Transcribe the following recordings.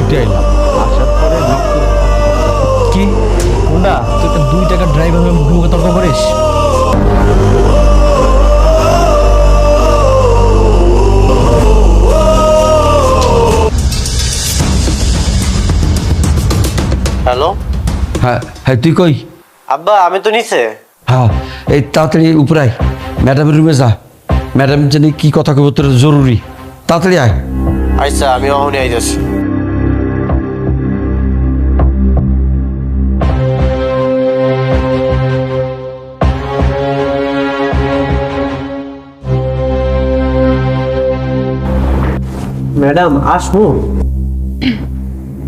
ছুটে আইলাম, আসার পরে কি কোনটা তুই একটা 2 টাকার ড্রাইভার হয়ে মুখে মুখে তর্ক করিস? হ্যালো। হ্যাঁ হ্যাঁ, তুই কই? আব্বা আমি তো নিচে। হ্যাঁ, এই তাড়াতাড়ি উপরে আয়, ম্যাডামের রুমে যা, ম্যাডাম জানি কি কথা কব, তোর জরুরি, তাড়াতাড়ি আয়। আচ্ছা আমি অহনি আইতেছি। ম্যাডাম আসবো?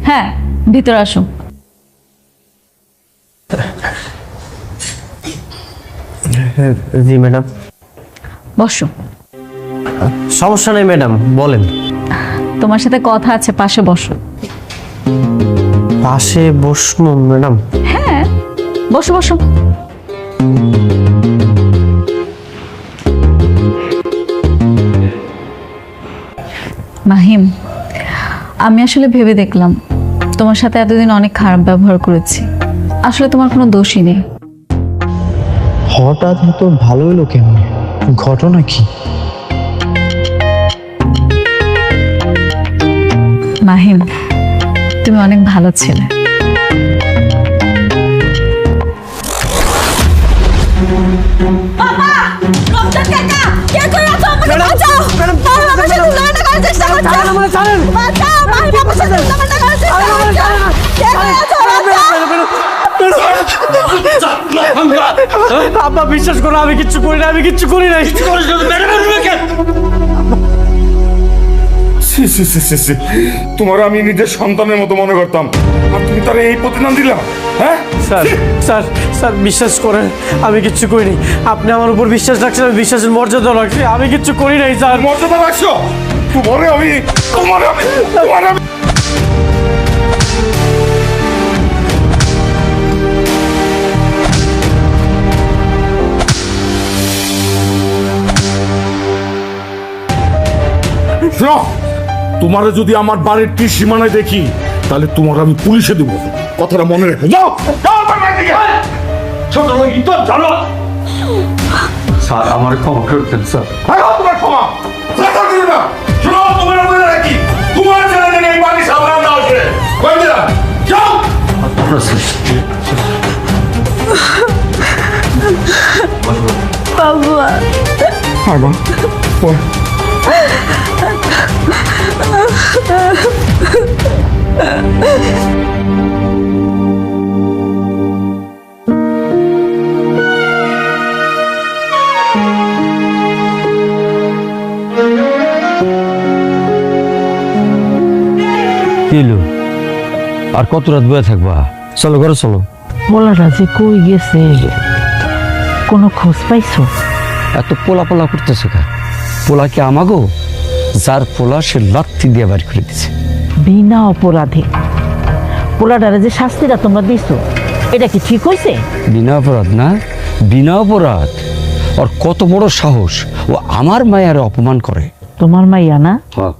হ্যাঁ, ভিতরে আসুন। জি ম্যাডাম। বসো। সমস্যা নেই ম্যাডাম, বলেন। তোমার সাথে কথা আছে, পাশে বসো। পাশে বসবো ম্যাডাম? হ্যাঁ, বসো বসো। মাহিম, আমি আসলে ভেবে দেখলাম তোমার সাথে এতদিন অনেক খারাপ ব্যবহার করেছি। আসলে তোমার কোনো দোষই নেই। হঠাৎ এত ভালো হলো কেমন? ঘটনা কি? মাহিম, তুমি অনেক ভালো ছেলে। আব্বা বিশ্বাস করো, আমি কিচ্ছু করি না, আমি কিচ্ছু করি না। তোমার আমি নিজের সন্তানের মতো মনে করতাম, আর তুমি তার এই প্রতিদান দিলা? হ্যাঁ স্যার স্যার স্যার বিশ্বাস করেন, আমি কিচ্ছু করিনি। আপনি আমার উপর বিশ্বাস রাখছেন, আমি বিশ্বাসের মর্যাদা রাখছি। আমি কিচ্ছু করি নাই স্যার। মর্যাদা রাখছো? তোমারে আমি তোমারে আমি তোমারে আমি শোনো, তোমারে যদি আমার বাড়ির সীমানায় দেখি, তাহলে তোমার আমি পুলিশে দেবো, কথাটা মনে রেখো। যাও যাও বাড়ি থেকে। ছোট লোক তো জানো। স্যার আমার ক্ষমা করতেন স্যার। হ্যাঁ তোমার ক্ষমা কথা দিও না। শোনো, তোমার মনে রাখি, তোমার ছেলে এই বাড়ি সামলানো না আসবে। কই দিলা? যাও। বাবা, আগো ওই আর কত রাত বয়ে থাকবা? চলো ঘরে চলো। পোলাটা যে কই গেছে, কোনো খোঁজ পাইছো? এত পোলা পোলা করতেছে কেন? পোলা কি আমাগো? যার পোলা সে লাথি দিয়ে বাড়ি করে দিছে। বিনা অপরাধে পোলাটারে যে শাস্তিটা তোমরা দিছো, এটা কি ঠিক হয়েছে? বিনা অপরাধ না, বিনা অপরাধ। আর কত বড় সাহস, ও আমার মায়ের অপমান করে। তোমার মাইয়া না? হ্যাঁ।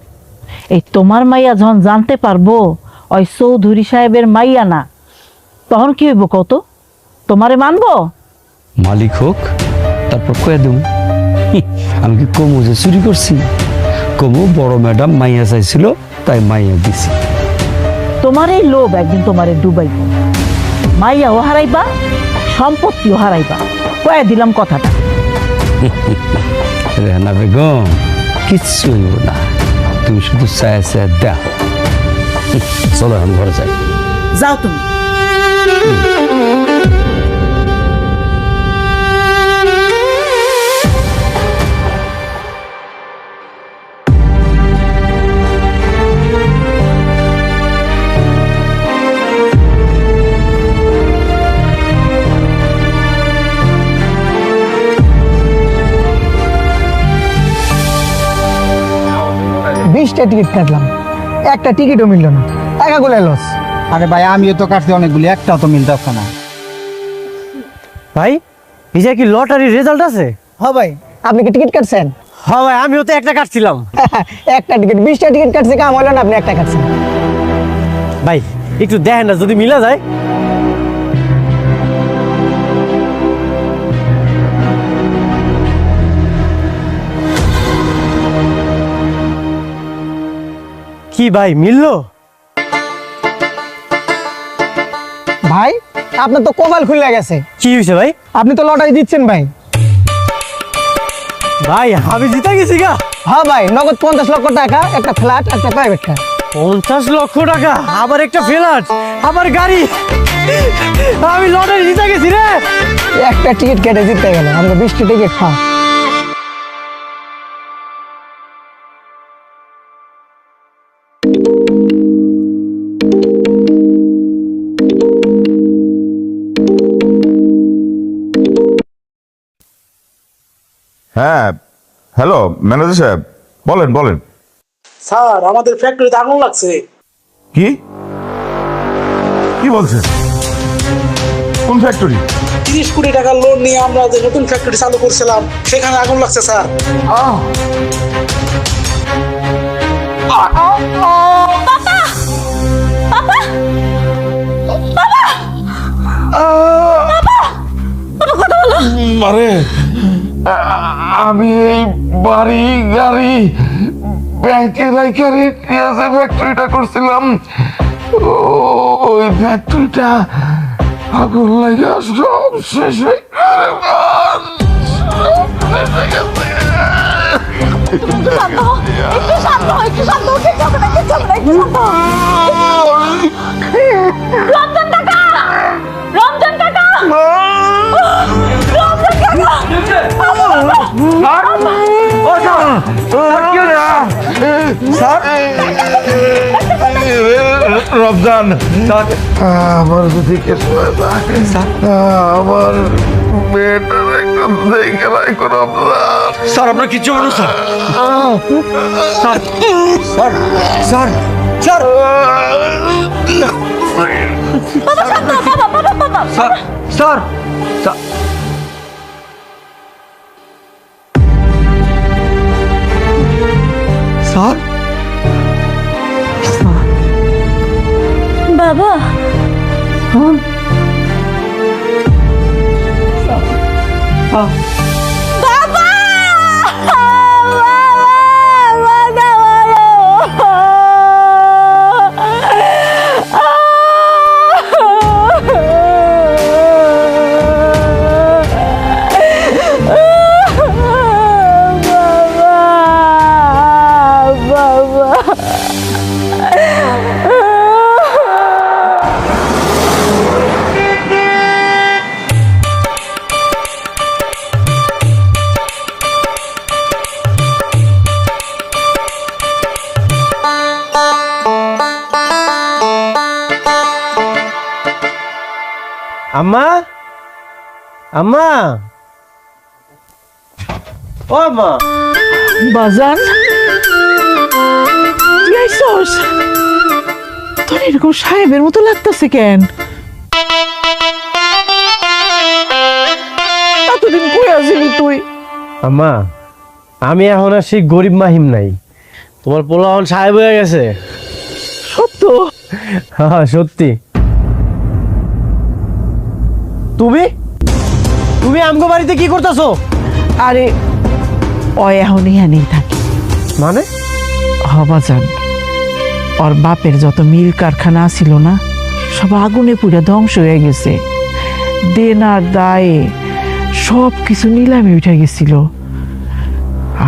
এই তোমার মাইয়া যখন জানতে পারবো ওই চৌধুরী সাহেবের মাইয়া না, তখন কি হইব কত? তোমারে মানবো? মালিক হোক, তারপর কয়ে দেব আমি কি কমু যে চুরি করছি? কমু বড় ম্যাডাম মাইয়া চাইছিল, তাই মাইয়া দিছি। তোমার এই লোভ একদিন তোমারে ডুবাইব। মাইয়াও হারাইবা, সম্পত্তিও হারাইবা। কয়ে দিলাম কথাটা। রেহানা বেগম, কিচ্ছু হইব না, তুমি শুধু চায় চায় দাও। চলো আমি ঘরে যাই। যাও তুমি। বিশটা টিকিট কাটলাম, একটা টিকিটও মিলল না, টাকা গুলো লস। আরে ভাই আমিও তো কাটছি অনেকগুলি, একটাও তো মিলতেছে না। ভাই এই যে কি লটারির রেজাল্ট আছে? হ্যাঁ ভাই, আপনি কি টিকিট কাটছেন? হ্যাঁ ভাই আমিও তো একটা কাটছিলাম। একটা টিকিট, 20টা টিকিট কাটছে, কাম হলো না, আপনি একটা কাটছেন। ভাই একটু দেখেন না যদি মিলা যায়। কি ভাই মিললো? ভাই আপনার তো কপাল খুলে গেছে, কি হয়েছে ভাই? আপনি তো লটারি দিচ্ছেন ভাই। ভাই আমি জিতে গেছি গা। হ্যাঁ ভাই, নগদ 50 লক্ষ টাকা, একটা ফ্ল্যাট, একটা প্রাইভেট কার। 50 লক্ষ টাকা, আবার একটা ফ্ল্যাট, আবার গাড়ি। আমি লটারি জিতে গেছি রে। একটা টিকিট কেটে জিততে গেল, আমরা 20টি টিকিট খাওয়া। হ্যাঁ, হ্যালো ম্যানেজার সাহেব, বলেন বলেন। স্যার আমাদের ফ্যাক্টরিতে আগুন লাগছে। কি কি বলছেন? কোন ফ্যাক্টরি? 30 কোটি টাকার লোন নিয়ে আমরা যে নতুন ফ্যাক্টরি চালু করছিলাম সেখানে আগুন লাগছে স্যার। আরে আমি বাড়ি গাড়ি ব্যাংকে রেখে ফ্যাক্টরিটা করছিলাম, ওই ফ্যাক্টরিটা আগুন লাগে সব শেষ হয়ে রমজান, আমার যদি কিছু আমার মেয়েটার একদম দেখে রাখো রমজান। স্যার আপনার কিচ্ছু বলুন sir. Sir sir sir sir sir sir sir sir বাবা আম্মা, আম্মা, ও আম্মা। বাজান যাইছস? তোর এরকম সাহেবের মতো লাগতেছে কেন? এতদিন কই আসিলি তুই? আম্মা আমি এখন আর সেই গরিব মাহিম নাই, তোমার পোলা এখন সাহেব হয়ে গেছে। সত্য? হ্যাঁ সত্যি। তুমি তুমি আমগো বাড়িতে কি করতেছো? আরে ও এখন ইহানেই থাকে। মানে? বাজান, ওর বাপের যত মিল কারখানা ছিল না সব আগুনে পুড়ে ধ্বংস হয়ে গেছে। দেনার দায়ে সব কিছু নিলামে উঠে গেছিল,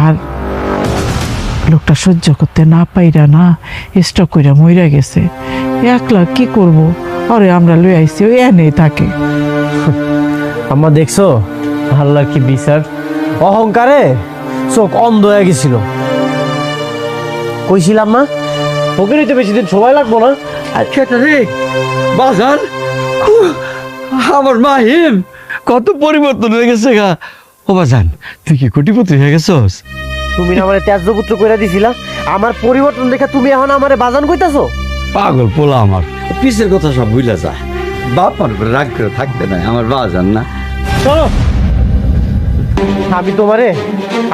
আর লোকটা সহ্য করতে না পাইরা না স্টক করে মইরা গেছে। একলা কি করব, আরে আমরা লই আইছি, ওই এনেই থাকে। আম্মা দেখছো আল্লাহর কি বিচার, অহংকারে চোখ অন্ধ হয়ে গেছিল। কইছিলাম না ওকে নিতে বেশি দিন সময় লাগবো না। আচ্ছা রে বাজান, আমার মাহিম কত পরিবর্তন হয়ে গেছে গা। ও বাজান, তুই কি কোটিপতি হয়ে গেছস? তুমি না আমারে ত্যায্যপুত্র কইরা দিছিলা, আমার পরিবর্তন দেখে তুমি এখন আমারে বাজান কইতাছো? পাগল পোলা আমার, পিসের কথা সব ভুলে যা। বাপ মার উপরে রাগ করে থাকতে নাই, আমার বাজান না। চলো, আমি তোমারে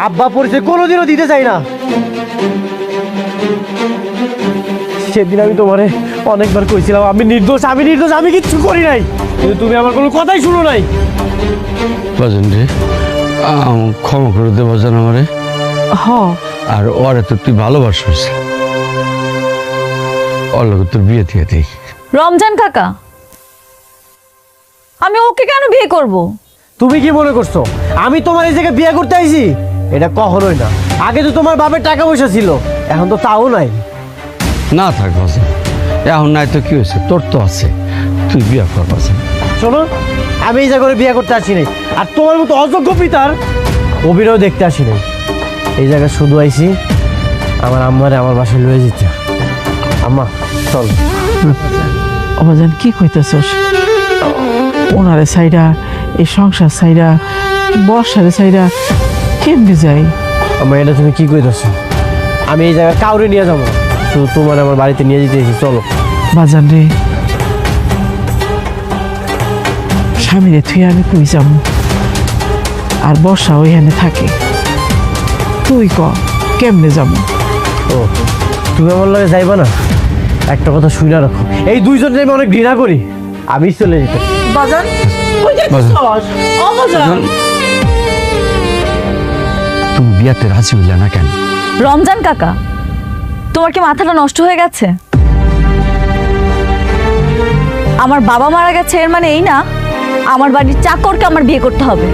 আব্বা পরিচয় কোনোদিনও দিতে চাই না। সেদিন আমি তোমারে অনেকবার কইছিলাম আমি নির্দোষ, আমি কিচ্ছু করি নাই, কিন্তু তুমি আমার কোনো কথাই শুনো নাই। বাজান রে, ক্ষমা করে দে বাজান আমারে। হ আর ওরে তো তুই ভালোবাসিস, ওর লগে তোর বিয়ে দিয়ে দিই। রমজান কাকা, আমি ওকে কেন বিয়ে করব? তুমি কি মনে করছো আমি তোমার এই জায়গায় বিয়ে করতে আইছি? এটা কখনোই না। আগে তো তোমার বাপের টাকা পয়সা ছিল, এখন তো তাও নাই। না থাক বাজান, এখন নাই তো কি হয়েছে, তোর তো আছে, তুই বিয়ে কর বাজান। শোনো, আমি এই জায়গায় বিয়ে করতে আসি নাই, আর তোমার মতো অযোগ্য পিতার অভিনয় দেখতে আসি নাই। এই জায়গায় শুধু আইছি আমার আম্মারে আমার বাসায় লয়ে যেতে। আম্মা চল। অবাজান কি কইতেছস? ওনারে সাইডা, এই সংসার সাইডা, বর্ষারে সাইডা কেমনি যাই? আম্মা এটা তুমি কি কইতেছো? আমি এই জায়গায় কাউরে নিয়ে যাবো না, শুধু তোমার আমার বাড়িতে নিয়ে যেতে এসেছি। চলো। বাজান রে, স্বামীরে থুয়ে আমি কই যাম? আর বর্ষা ওইখানে থাকে, তুই ক কেমনে যাম? ও, তুমি আমার লগে যাইবা না? একটা কথা শুনে রাখো, এই দুইজনে আমি অনেক ঘৃণা করি, আমি চলে যেতে। বাজান বাজান, তুমি বিয়াতে রাজি হইলে না কেন? রমজান কাকা, তোমার কি মাথাটা নষ্ট হয়ে গেছে? আমার বাবা মারা গেছে এর মানে এই না আমার বাড়ির চাকরকে আমার বিয়ে করতে হবে।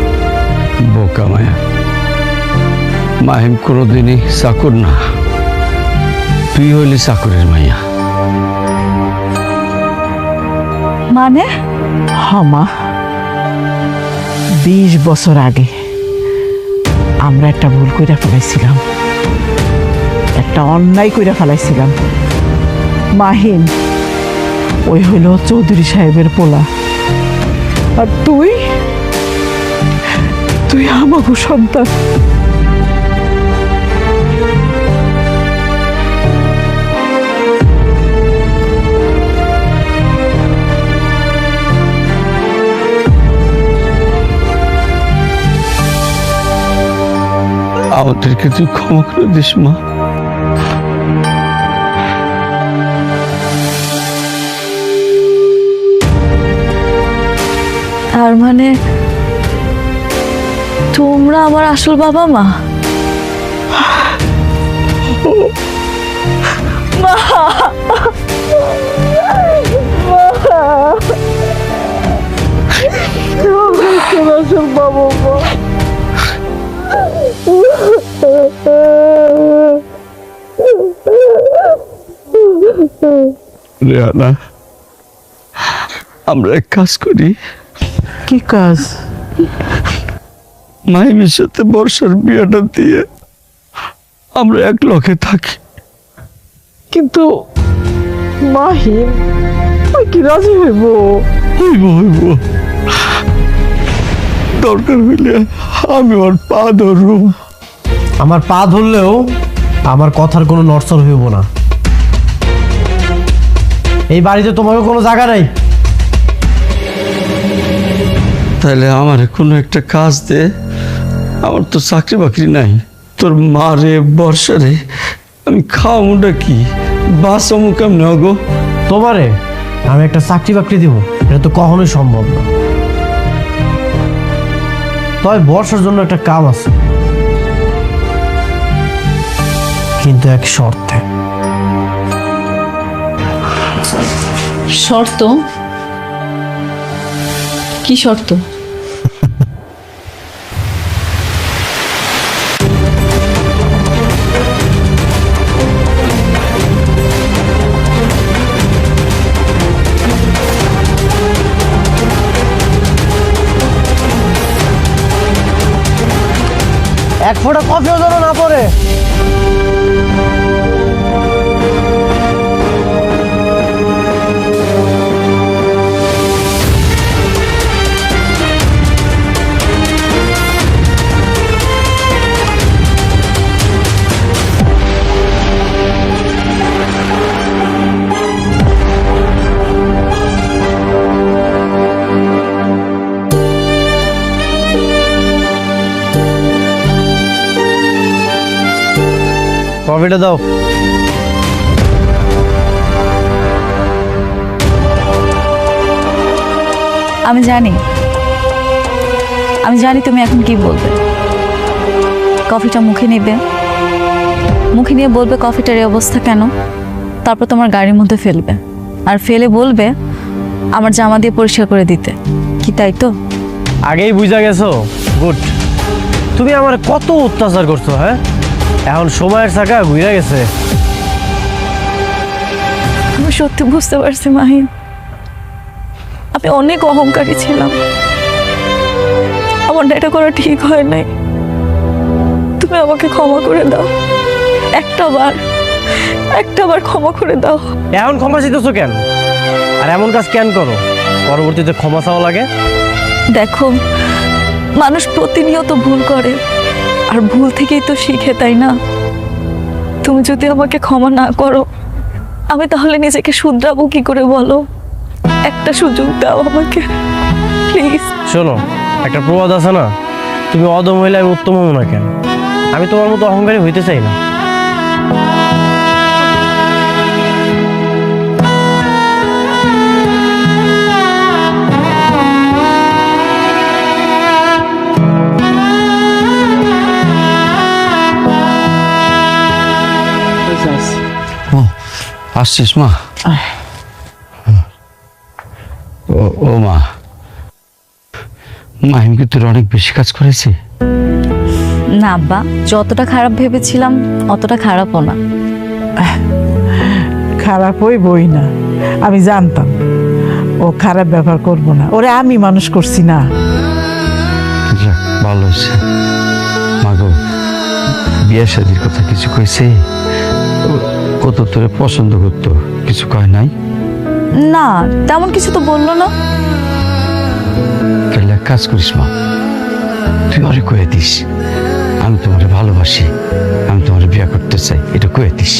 বোকা মায়া, মাহিম কোনোদিনই চাকর না, তুই হইলি চাকরের মাইয়া। মানে? মা, 20 বছর আগে আমরা একটা ভুল কইরা ফেলাইছিলাম, একটা অন্যায় কইরা ফেলাইছিলাম। মাহিন ওই হইল চৌধুরী সাহেবের পোলা, আর তুই তুই আমাগো সন্তান। আমাদেরকে তুই ক্ষমা করে দিস মা। তার মানে তোমরা আমার আসল বাবা মা? রেহানা, আমরা এক কাজ করি, কি কাজ? মাহিমের সাথে বর্ষার বিয়েটা দিয়ে আমরা এক লক্ষে থাকি। কিন্তু মাহিন ওই কি রাজি হইব? হইব, দরকার হইলে আমি ওর পা ধরব। আমার পা ধরলেও আমার কথার কোনো নড়চড় হইব না। এই বাড়িতে তোমাকে কোনো জায়গা নাই। তাহলে আমার কোনো একটা কাজ দে, আমার তো চাকরি বাকরি নাই। তোর মা রে বর্ষা রে আমি খাওয়ামুটা কি, বাঁচামু কেমনে গো? তোমারে আমি একটা চাকরি বাকরি দিব, এটা তো কখনোই সম্ভব না। তবে বর্ষার জন্য একটা কাম আছে, কিন্তু এক শর্তে। শর্ত? কি শর্ত? এক ফোঁটা কফিও যেন না পড়ে। কফিটা দাও। আমি জানি তুমি এখন কি বলবে। কফিটা মুখে নিবে, মুখে নিয়ে বলবে কফিটার এই অবস্থা কেন, তারপর তোমার গাড়ির মধ্যে ফেলবে, আর ফেলে বলবে আমার জামা দিয়ে পরিষ্কার করে দিতে। কি তাই তো? আগেই বুঝা গেছো? গুড। তুমি আমার কত অত্যাচার করছো, হ্যাঁ? এখন সময়ের চাকা ঘুরে গেছে। আমি সত্যি বুঝতে পারছি মাহিন, আমি অনেক অহংকারী ছিলাম। আমার না এটা করা ঠিক হয় নাই। তুমি আমাকে ক্ষমা করে দাও, একটা বার ক্ষমা করে দাও। এখন ক্ষমা চাইতেছো কেন? আর এমন কাজ কেন করো পরবর্তীতে ক্ষমা চাওয়া লাগে? দেখো, মানুষ প্রতিনিয়ত ভুল করে, আর ভুল থেকেই তো শিখে, তাই না? তুমি যদি আমাকে ক্ষমা না করো, আমি তাহলে নিজেকে শুধরাবো কি করে বলো? একটা সুযোগ দাও আমাকে প্লিজ। শোনো, একটা প্রবাদ আছে না, তুমি অদম হইলে আমি উত্তম হবো না কেন? আমি তোমার মতো অহংকারী হইতে চাই না। ও আসছিস মা? ও মা, মাহিম কি তোর অনেক বেশি কাজ করেছে? না আব্বা, যতটা খারাপ ভেবেছিলাম অতটা খারাপও না। খারাপ হইবই না, আমি জানতাম ও খারাপ ব্যবহার করবো না। ওরে আমি মানুষ করছি না। যাক, ভালো হয়েছে। মা গো, বিয়ে শাদির কথা কিছু কইছে? ও তো তোরে পছন্দ করতো, কিছু কয় নাই? না, তেমন কিছু তো বললো না। তাহলে এক কাজ করিস মা, তুই ওরে কয়ে দিস আমি তোমারে ভালোবাসি, আমি তোমারে বিয়ে করতে চাই, এটা কয়ে দিস।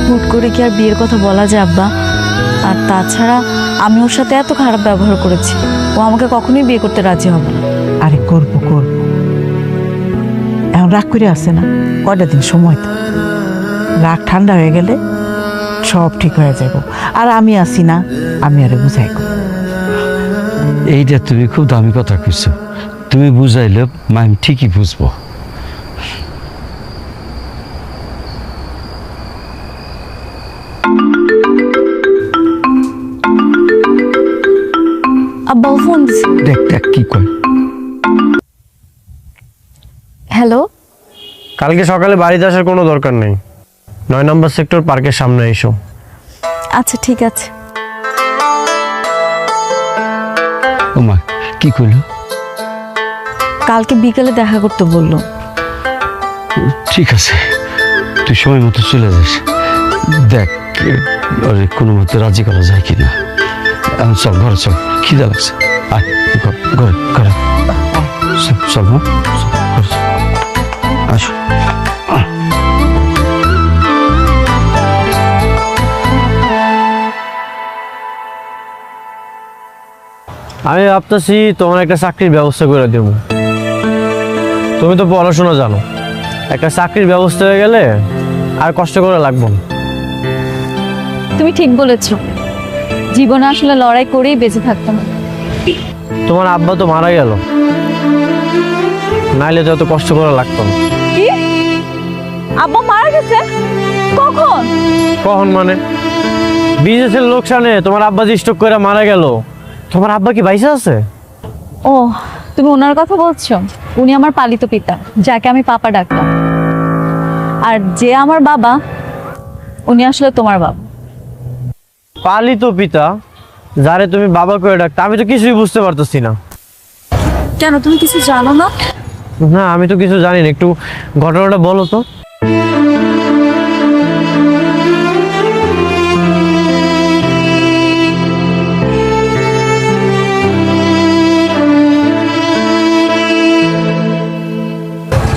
হুট করে কি আর বিয়ের কথা বলা যায় আব্বা? আর তাছাড়া আমি ওর সাথে এত খারাপ ব্যবহার করেছি, ও আমাকে কখনোই বিয়ে করতে রাজি হবে না। আরে করবো। এখন রাগ করে আসে না, কয়টা দিন সময় তো। রাগ ঠান্ডা হয়ে গেলে সব ঠিক হয়ে যাব। আর আমি আসি না, আমি আরে বুঝাই। এইটা তুমি খুব দামি কথা কইছো, তুমি বুঝাইলে মাইম ঠিকই বুঝবো। আব্বা ও ফোন দিছে। দেখ কি কয়। হ্যালো, কালকে সকালে বাড়িতে আসার কোনো দরকার নেই। 9 নম্বর সেক্টর পার্কের সামনে এসো। আচ্ছা ঠিক আছে। ও মা, কি কইলো? কালকে বিকেলে দেখা করতে বললো। ঠিক আছে, তুই সময় মতো চলে যাস। দেখ ওরে কোনো মতো রাজি করা যায় কিনা। এখন চল ঘরে, চল, খিদা লাগছে। আয় ঘরে ঘরে চল মা, ঘরে চল। আসো। আমি ভাবতেছি তোমার একটা চাকরির ব্যবস্থা করে দেবো। তুমি তো পড়াশোনা জানো, একটা চাকরির ব্যবস্থা হয়ে গেলে আর কষ্ট করে লাগবো না। তুমি ঠিক বলেছ, জীবনে আসলে লড়াই করেই বেঁচে থাকতাম। তোমার আব্বা তো মারা গেল, নাইলে তো এত কষ্ট করে লাগতো না। কি? আব্বা মারা গেছে? কখন? কখন মানে? বিজনেসের লোকসানে তোমার আব্বা যে স্ট্রোক করে মারা গেল। তোমার আব্বা কি বাইসা আছে? ও, তুমি ওনার কথা বলছো? উনি আমার পালিত পিতা, যাকে আমি পাপা ডাকতাম। আর যে আমার বাবা, উনি আসলে তোমার বাবা। পালিত পিতা যারে তুমি বাবা করে ডাকতে, আমি তো কিছুই বুঝতে পারতেছি না। কেন, তুমি কিছু জানো না? না, আমি তো কিছু জানি না। একটু ঘটনাটা বলো তো।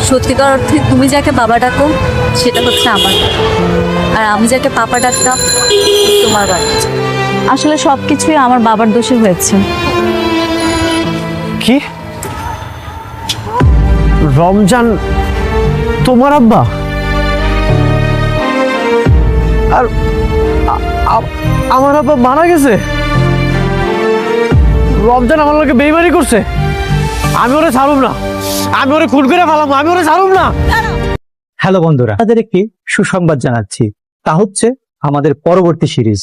সত্যিকার অর্থে তুমি যাকে বাবা ডাকো সেটা হচ্ছে আমার বাবা, আর আমি যাকে পাপা ডাকতাম তোমার বাবা। আসলে সবকিছুই আমার বাবার দোষে হয়েছে। কি? রমজান তোমার আব্বা? আর আমার আব্বা মারা গেছে? রমজান আমার লোকে বেইমানি করছে, আমি ওরে ছাড়ুম না, আমি ওরে খুন করে ফেলাম, আমি ওরে ছাড়ুম না। হ্যালো বন্ধুরা, আপনাদের একটি সুসংবাদ জানাচ্ছি, তা হচ্ছে আমাদের পরবর্তী সিরিজ